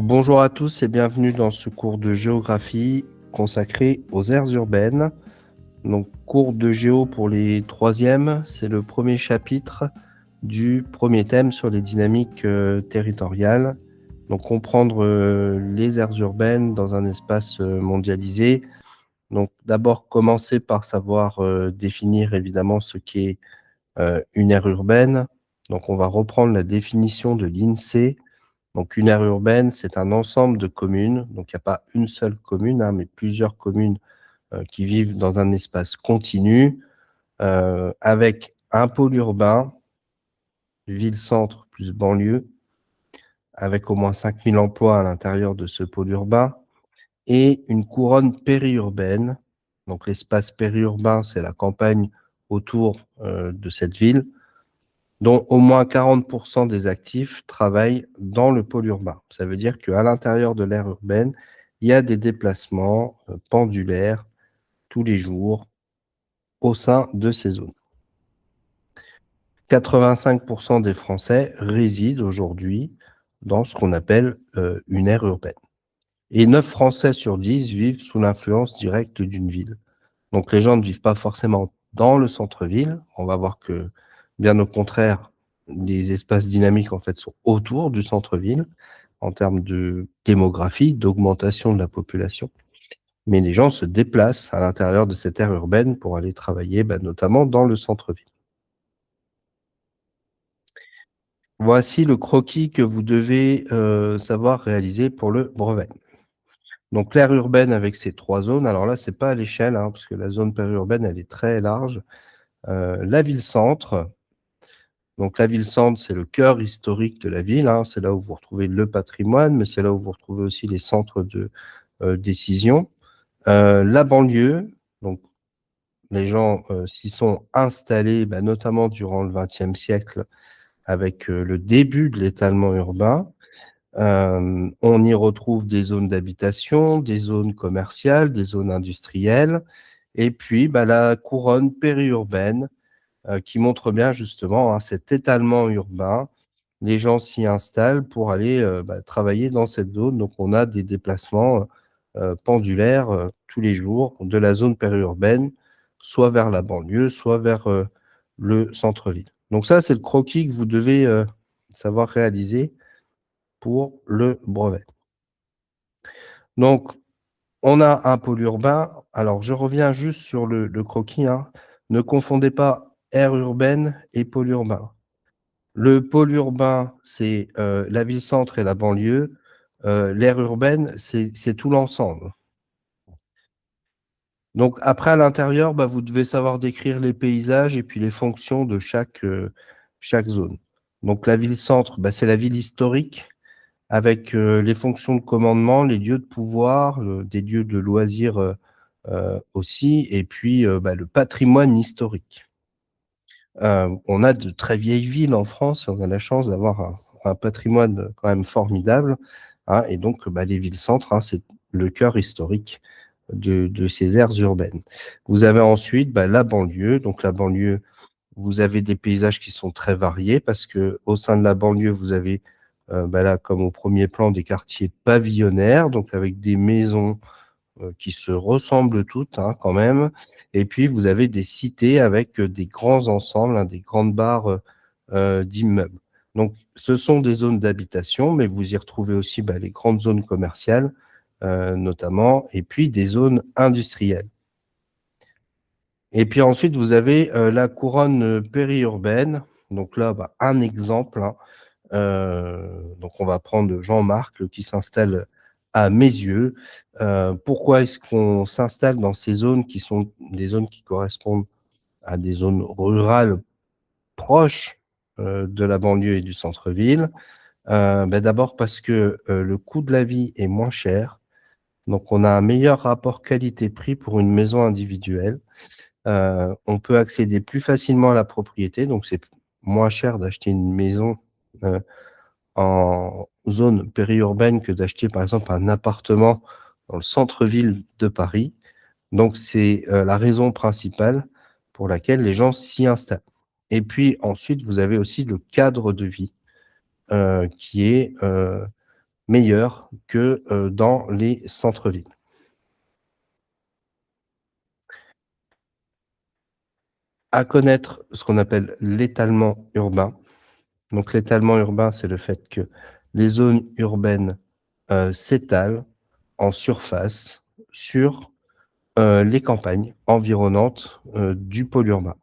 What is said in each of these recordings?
Bonjour à tous et bienvenue dans ce cours de géographie consacré aux aires urbaines. Donc, cours de géo pour les troisièmes, c'est le premier chapitre du premier thème sur les dynamiques territoriales. Donc, comprendre les aires urbaines dans un espace mondialisé. Donc, d'abord, commencer par savoir définir évidemment ce qu'est une aire urbaine. Donc, on va reprendre la définition de l'INSEE. Donc, une aire urbaine, c'est un ensemble de communes. Donc, il n'y a pas une seule commune, hein, mais plusieurs communes qui vivent dans un espace continu avec un pôle urbain, ville-centre plus banlieue, avec au moins 5000 emplois à l'intérieur de ce pôle urbain, et une couronne périurbaine. Donc, l'espace périurbain, c'est la campagne autour de cette ville, dont au moins 40% des actifs travaillent dans le pôle urbain. Ça veut dire qu'à l'intérieur de l'aire urbaine, il y a des déplacements pendulaires tous les jours au sein de ces zones. 85% des Français résident aujourd'hui dans ce qu'on appelle une aire urbaine. Et 9 Français sur 10 vivent sous l'influence directe d'une ville. Donc les gens ne vivent pas forcément dans le centre-ville. On va voir que, bien au contraire, les espaces dynamiques en fait sont autour du centre-ville en termes de démographie, d'augmentation de la population. Mais les gens se déplacent à l'intérieur de cette aire urbaine pour aller travailler, notamment dans le centre-ville. Voici le croquis que vous devez savoir réaliser pour le brevet. Donc l'aire urbaine avec ses 3 zones, alors là, c'est pas à l'échelle, hein, parce que la zone périurbaine, elle est très large. La ville-centre. Donc la ville-centre, c'est le cœur historique de la ville, hein, c'est là où vous retrouvez le patrimoine, mais c'est là où vous retrouvez aussi les centres de décision. La banlieue, donc les gens s'y sont installés, notamment durant le XXe siècle, avec le début de l'étalement urbain. On y retrouve des zones d'habitation, des zones commerciales, des zones industrielles, et puis la couronne périurbaine qui montre bien justement cet étalement urbain. Les gens s'y installent pour aller travailler dans cette zone. Donc on a des déplacements pendulaires tous les jours de la zone périurbaine, soit vers la banlieue, soit vers le centre-ville. Donc ça, c'est le croquis que vous devez savoir réaliser pour le brevet. Donc, on a un pôle urbain. Alors, je reviens juste sur le croquis, hein. Ne confondez pas aire urbaine et pôle urbain. Le pôle urbain, c'est la ville-centre et la banlieue. L'aire urbaine, c'est tout l'ensemble. Donc, après, à l'intérieur, vous devez savoir décrire les paysages et puis les fonctions de chaque zone. Donc, la ville-centre, c'est la ville historique, avec les fonctions de commandement, les lieux de pouvoir, des lieux de loisirs aussi, et puis le patrimoine historique. On a de très vieilles villes en France, on a la chance d'avoir un patrimoine quand même formidable, hein, et donc les villes-centres, hein, c'est le cœur historique de ces aires urbaines. Vous avez ensuite la banlieue. Donc la banlieue, vous avez des paysages qui sont très variés parce que au sein de la banlieue, vous avez là, comme au premier plan, des quartiers pavillonnaires, donc avec des maisons qui se ressemblent toutes, hein, quand même. Et puis, vous avez des cités avec des grands ensembles, hein, des grandes barres d'immeubles. Donc, ce sont des zones d'habitation, mais vous y retrouvez aussi les grandes zones commerciales, notamment, et puis des zones industrielles. Et puis ensuite, vous avez la couronne périurbaine. Donc là, un exemple, hein. Donc on va prendre Jean-Marc qui s'installe à Meyzieux. Pourquoi est-ce qu'on s'installe dans ces zones qui sont des zones qui correspondent à des zones rurales proches de la banlieue et du centre-ville? D'abord parce que le coût de la vie est moins cher. Donc on a un meilleur rapport qualité-prix pour une maison individuelle. On peut accéder plus facilement à la propriété, donc c'est moins cher d'acheter une maison en zone périurbaine que d'acheter par exemple un appartement dans le centre-ville de Paris. Donc c'est la raison principale pour laquelle les gens s'y installent. Et puis ensuite, vous avez aussi le cadre de vie qui est meilleure que dans les centres-villes. À connaître ce qu'on appelle l'étalement urbain. Donc l'étalement urbain, c'est le fait que les zones urbaines s'étalent en surface sur les campagnes environnantes du pôle urbain.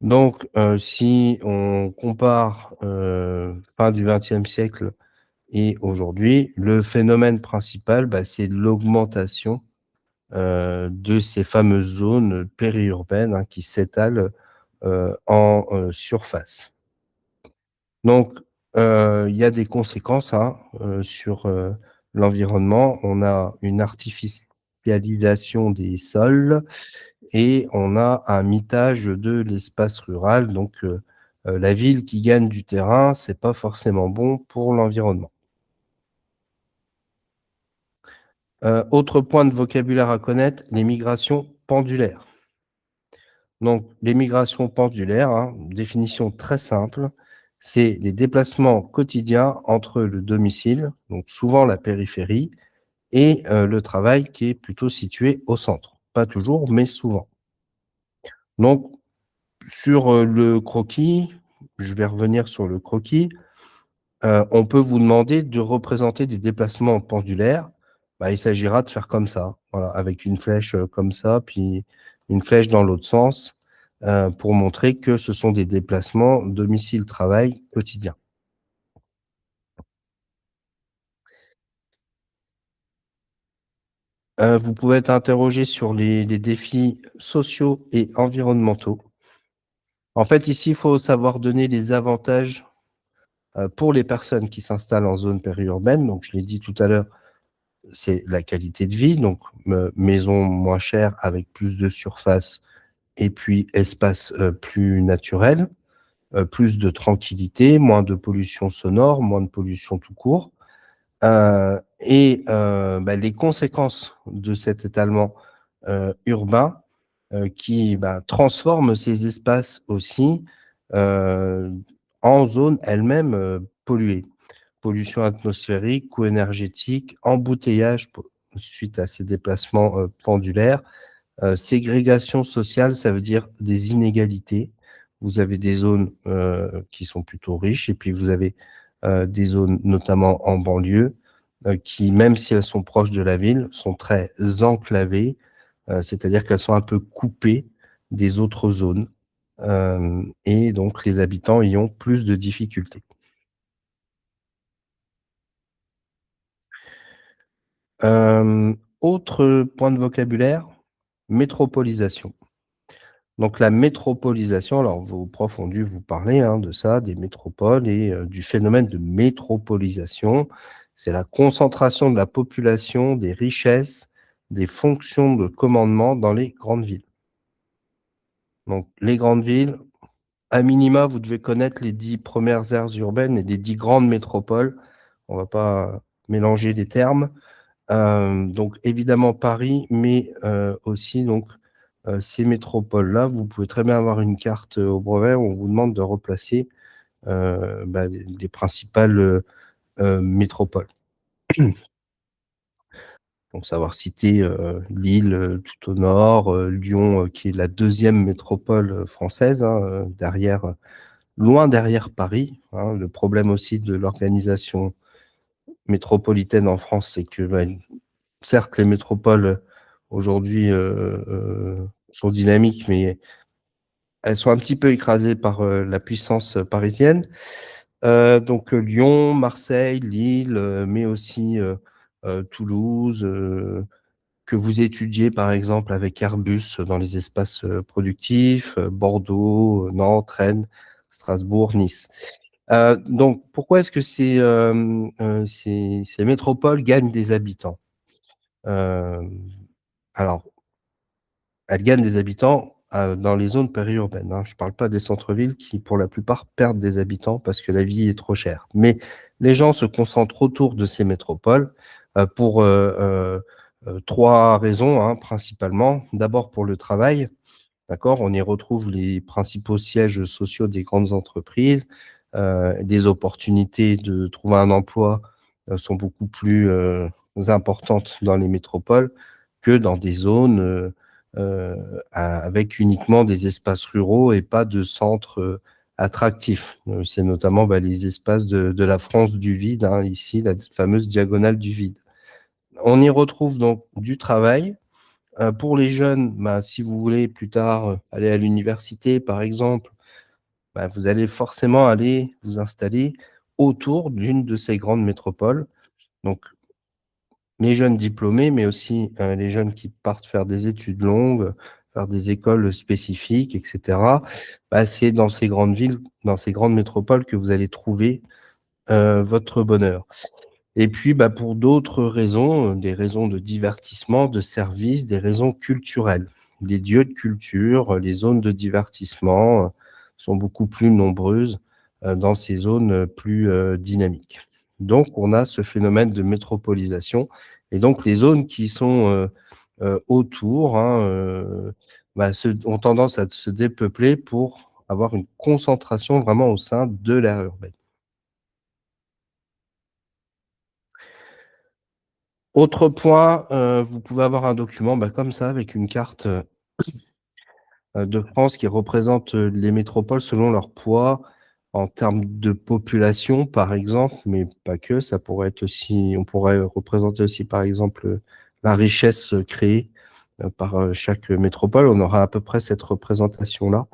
Donc, si on compare fin du XXe siècle et aujourd'hui, le phénomène principal, bah, c'est l'augmentation de ces fameuses zones périurbaines, hein, qui s'étalent en surface. Donc, il y a des conséquences, hein, sur l'environnement. On a une artificialisation des sols et on a un mitage de l'espace rural. Donc, la ville qui gagne du terrain, c'est pas forcément bon pour l'environnement. Autre point de vocabulaire à connaître, les migrations pendulaires. Donc, les migrations pendulaires, hein, définition très simple, c'est les déplacements quotidiens entre le domicile, donc souvent la périphérie, et le travail qui est plutôt situé au centre. Pas toujours, mais souvent. Donc, sur le croquis, je vais revenir sur le croquis. On peut vous demander de représenter des déplacements pendulaires. Bah, il s'agira de faire comme ça, voilà, avec une flèche comme ça, puis une flèche dans l'autre sens, pour montrer que ce sont des déplacements domicile-travail quotidiens. Vous pouvez être interrogé sur les défis sociaux et environnementaux. En fait, ici, il faut savoir donner les avantages pour les personnes qui s'installent en zone périurbaine. Donc, je l'ai dit tout à l'heure, c'est la qualité de vie, donc maison moins chère avec plus de surface et puis espace plus naturel, plus de tranquillité, moins de pollution sonore, moins de pollution tout court. Bah, les conséquences de cet étalement urbain qui bah, transforme ces espaces aussi euh, en zones elles-mêmes polluées. Pollution atmosphérique, coût énergétique, embouteillage suite à ces déplacements pendulaires, ségrégation sociale, ça veut dire des inégalités. Vous avez des zones qui sont plutôt riches et puis vous avez des zones, notamment en banlieue, qui, même si elles sont proches de la ville, sont très enclavées, c'est-à-dire qu'elles sont un peu coupées des autres zones. Et donc, les habitants y ont plus de difficultés. Autre point de vocabulaire, métropolisation. Donc la métropolisation, alors vos profs ont dû vous parler hein, de ça, des métropoles et du phénomène de métropolisation. C'est la concentration de la population, des richesses, des fonctions de commandement dans les grandes villes. Donc les grandes villes, à minima, vous devez connaître les 10 premières aires urbaines et les 10 grandes métropoles. On ne va pas mélanger les termes. Donc évidemment Paris, mais aussi donc ces métropoles-là. Vous pouvez très bien avoir une carte au brevet où on vous demande de replacer bah, les principales métropoles. Donc savoir citer Lille tout au nord, Lyon qui est la deuxième métropole française, hein, derrière, loin derrière Paris. Hein. Le problème aussi de l'organisation métropolitaine en France, c'est que bah, certes, les métropoles aujourd'hui sont dynamiques, mais elles sont un petit peu écrasées par la puissance parisienne. Donc Lyon, Marseille, Lille, mais aussi Toulouse, que vous étudiez par exemple avec Airbus dans les espaces productifs, Bordeaux, Nantes, Rennes, Strasbourg, Nice. Donc pourquoi est-ce que ces métropoles gagnent des habitants? Euh, alors, elles gagnent des habitants dans les zones périurbaines. Hein. Je ne parle pas des centres-villes qui, pour la plupart, perdent des habitants parce que la vie est trop chère. Mais les gens se concentrent autour de ces métropoles pour trois raisons, hein, principalement. D'abord pour le travail. D'accord, on y retrouve les principaux sièges sociaux des grandes entreprises, des opportunités de trouver un emploi sont beaucoup plus importantes dans les métropoles que dans des zones avec uniquement des espaces ruraux et pas de centres attractifs. C'est notamment les espaces de la France du vide, hein, ici, la fameuse diagonale du vide. On y retrouve donc du travail. Pour les jeunes, si vous voulez plus tard aller à l'université, par exemple, vous allez forcément aller vous installer autour d'une de ces grandes métropoles. Donc, les jeunes diplômés, mais aussi les jeunes qui partent faire des études longues, faire des écoles spécifiques, et cetera. C'est dans ces grandes villes, dans ces grandes métropoles que vous allez trouver votre bonheur. Et puis, pour d'autres raisons, des raisons de divertissement, de service, des raisons culturelles. Les lieux de culture, les zones de divertissement sont beaucoup plus nombreuses dans ces zones plus dynamiques. Donc, on a ce phénomène de métropolisation et donc les zones qui sont autour, hein, ont tendance à se dépeupler pour avoir une concentration vraiment au sein de l'aire urbaine. Autre point, vous pouvez avoir un document, comme ça avec une carte, de France qui représente, les métropoles selon leur poids en termes de population, par exemple, mais pas que. Ça pourrait être aussi on pourrait représenter aussi, par exemple, la richesse, créée, par, chaque métropole. On aura à peu près cette représentation-là.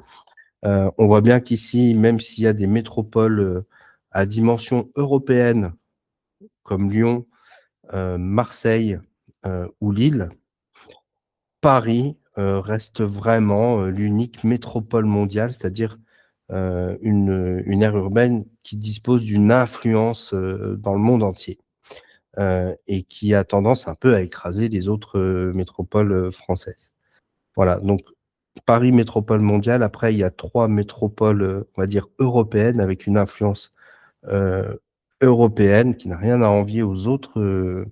On voit bien qu'ici, même s'il y a des métropoles, à dimension européenne comme Lyon, Marseille, ou Lille, Paris, reste vraiment, l'unique métropole mondiale, c'est-à-dire, une aire urbaine qui dispose d'une influence, dans le monde entier, et qui a tendance un peu à écraser les autres, métropoles, françaises. Voilà, donc Paris, métropole mondiale. Après, il y a 3 métropoles, on va dire européennes avec une influence heu, européenne qui n'a rien à envier aux autres,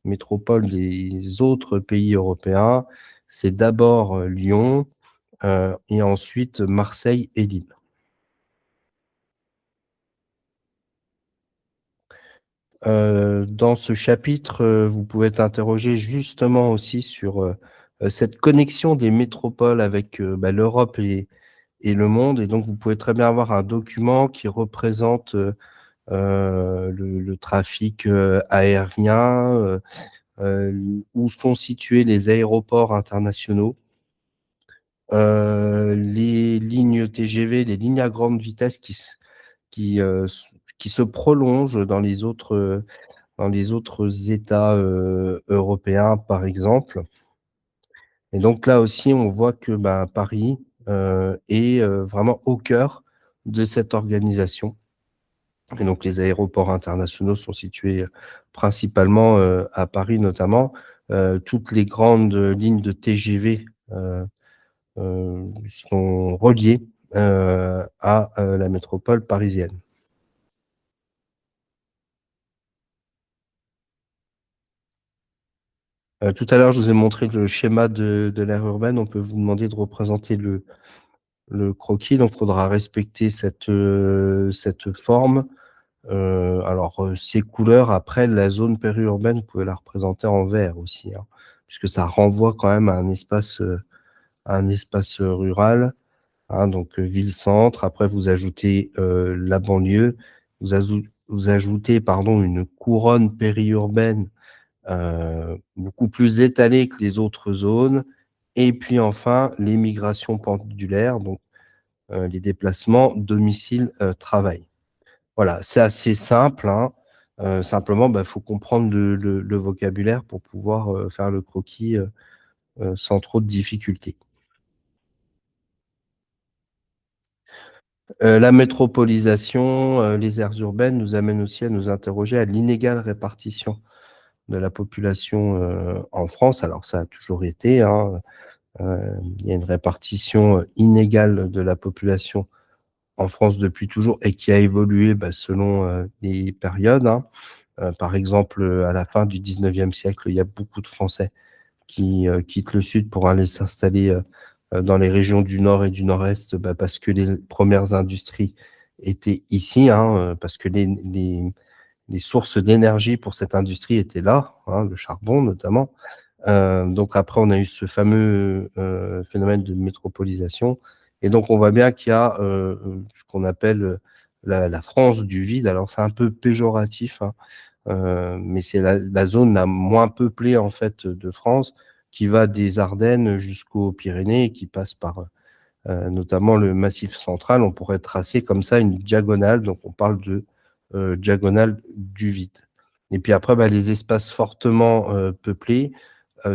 métropoles des autres pays européens. C'est d'abord, Lyon, et ensuite Marseille et Lille. Dans ce chapitre, vous pouvez être interrogé justement aussi sur, cette connexion des métropoles avec, l'Europe et le monde et donc vous pouvez très bien avoir un document qui représente, le trafic, aérien, où sont situés les aéroports internationaux, les lignes TGV, les lignes à grande vitesse qui, s qui se prolongent dans les autres États, européens, par exemple. Et donc là aussi, on voit que, Paris, est, vraiment au cœur de cette organisation. Et donc les aéroports internationaux sont situés, principalement, à Paris notamment. Toutes les grandes lignes de TGV, sont reliées, à, la métropole parisienne. Tout à l'heure, je vous ai montré le schéma de l'aire urbaine. On peut vous demander de représenter le croquis, donc il faudra respecter cette forme. Ces couleurs, après la zone périurbaine, vous pouvez la représenter en vert aussi, hein, puisque ça renvoie quand même à un espace, rural, hein, donc ville-centre. Après vous ajoutez, la banlieue, vous ajoutez, pardon, une couronne périurbaine, beaucoup plus étalée que les autres zones et puis enfin les migrations pendulaires, donc les déplacements domicile, travail. Voilà, c'est assez simple, hein, simplement, faut comprendre le vocabulaire pour pouvoir, faire le croquis, sans trop de difficultés. La métropolisation, les aires urbaines nous amènent aussi à nous interroger à l'inégale répartition de la population, en France. Alors ça a toujours été, hein, il y a une répartition, inégale de la population en France depuis toujours et qui a évolué, selon, les périodes, hein. Par exemple, à la fin du 19e siècle, il y a beaucoup de Français qui, quittent le sud pour aller s'installer, dans les régions du nord et du nord-est, parce que les premières industries étaient ici, hein, parce que les sources d'énergie pour cette industrie étaient là, hein, le charbon notamment. Donc après, on a eu ce fameux phénomène de métropolisation. Et donc, on voit bien qu'il y a ce qu'on appelle la France du vide. Alors, c'est un peu péjoratif, hein, mais c'est la zone la moins peuplée en fait de France, qui va des Ardennes jusqu'aux Pyrénées et qui passe par notamment le Massif central. On pourrait tracer comme ça une diagonale, donc on parle de diagonale du vide. Et puis après, bah, les espaces fortement peuplés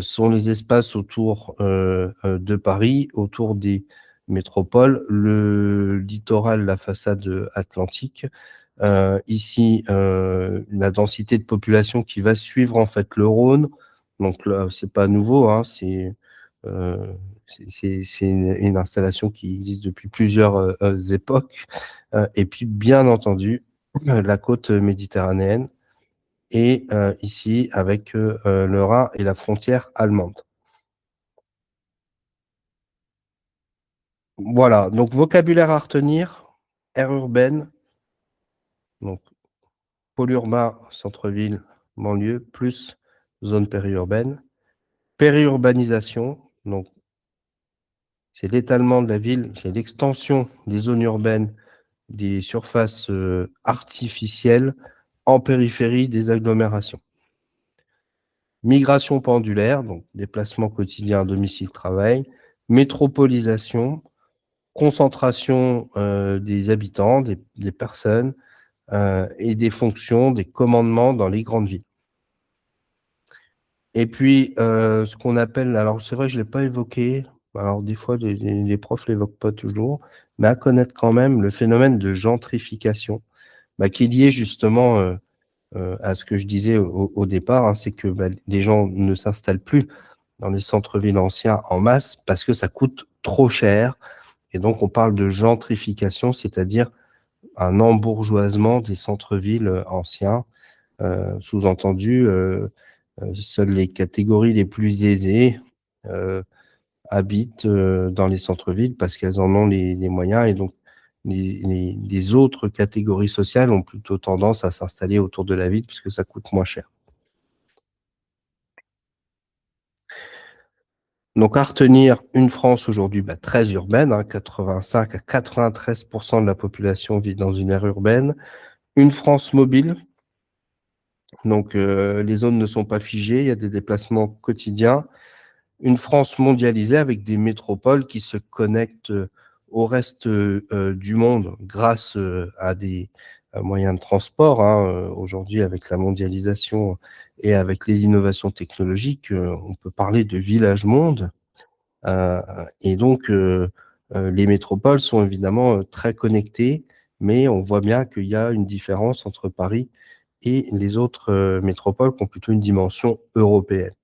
sont les espaces autour de Paris, autour des métropoles, le littoral, la façade atlantique. Ici, la densité de population qui va suivre en fait le Rhône. Donc là, c'est pas nouveau, hein, euh, c'est une installation qui existe depuis plusieurs époques. Et puis, bien entendu, la côte méditerranéenne et ici avec le Rhin et la frontière allemande. Voilà, donc vocabulaire à retenir, aire urbaine, donc pôle urbain, centre-ville, banlieue, plus zone périurbaine. Périurbanisation, donc c'est l'étalement de la ville, c'est l'extension des zones urbaines, des surfaces artificielles en périphérie des agglomérations. Migration pendulaire, donc déplacement quotidien, domicile-travail. Métropolisation, concentration des habitants, des personnes et des fonctions, des commandements dans les grandes villes. Et puis, ce qu'on appelle, alors c'est vrai que je ne l'ai pas évoqué, alors des fois les profs ne l'évoquent pas toujours, mais à connaître quand même le phénomène de gentrification, bah, qui est lié justement à ce que je disais au départ, hein, c'est que bah, les gens ne s'installent plus dans les centres-villes anciens en masse parce que ça coûte trop cher. Et donc, on parle de gentrification, c'est-à-dire un embourgeoisement des centres-villes anciens. Sous-entendu, seules les catégories les plus aisées habitent dans les centres-villes parce qu'elles en ont les moyens. Et donc, les autres catégories sociales ont plutôt tendance à s'installer autour de la ville puisque ça coûte moins cher. Donc, à retenir une France aujourd'hui bah, très urbaine, hein, 85 à 93% de la population vit dans une aire urbaine. Une France mobile, donc les zones ne sont pas figées, il y a des déplacements quotidiens. Une France mondialisée avec des métropoles qui se connectent au reste du monde grâce à des moyens de transport. Hein. Aujourd'hui, avec la mondialisation et avec les innovations technologiques, on peut parler de village-monde. Et donc, les métropoles sont évidemment très connectées, mais on voit bien qu'il y a une différence entre Paris et les autres métropoles qui ont plutôt une dimension européenne.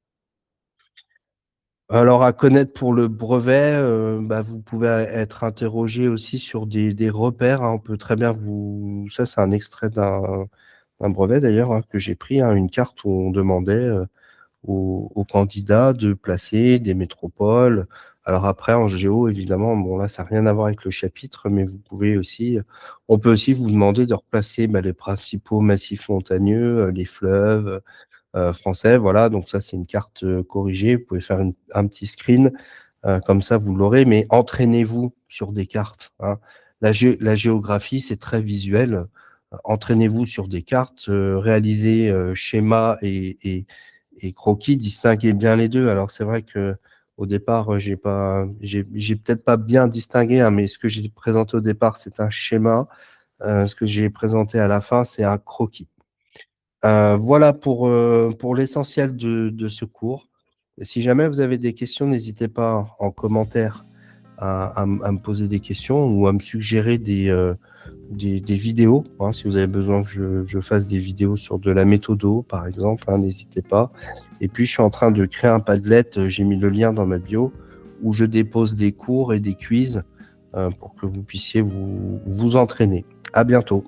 Alors, à connaître pour le brevet, bah, vous pouvez être interrogé aussi sur des repères, hein. On peut très bien vous... Ça, c'est un extrait d'un brevet d'ailleurs hein, que j'ai pris, hein, une carte où on demandait aux candidats de placer des métropoles. Alors après, en géo, évidemment, bon là, ça n'a rien à voir avec le chapitre, mais vous pouvez aussi, on peut aussi vous demander de replacer bah, les principaux massifs montagneux, les fleuves français. Voilà, donc ça, c'est une carte corrigée. Vous pouvez faire un petit screen, comme ça, vous l'aurez, mais entraînez-vous sur des cartes. Hein. La géographie, c'est très visuel. Entraînez-vous sur des cartes, réalisez schémas et croquis, distinguez bien les deux. Alors c'est vrai que au départ, j'ai peut-être pas bien distingué, hein, mais ce que j'ai présenté au départ, c'est un schéma. Ce que j'ai présenté à la fin, c'est un croquis. Voilà pour l'essentiel de ce cours. Et si jamais vous avez des questions, n'hésitez pas en commentaire à me poser des questions ou à me suggérer des vidéos. Hein, si vous avez besoin que je fasse des vidéos sur de la méthodo, par exemple, hein, n'hésitez pas. Et puis, je suis en train de créer un Padlet, j'ai mis le lien dans ma bio, où je dépose des cours et des quiz pour que vous puissiez vous entraîner. À bientôt.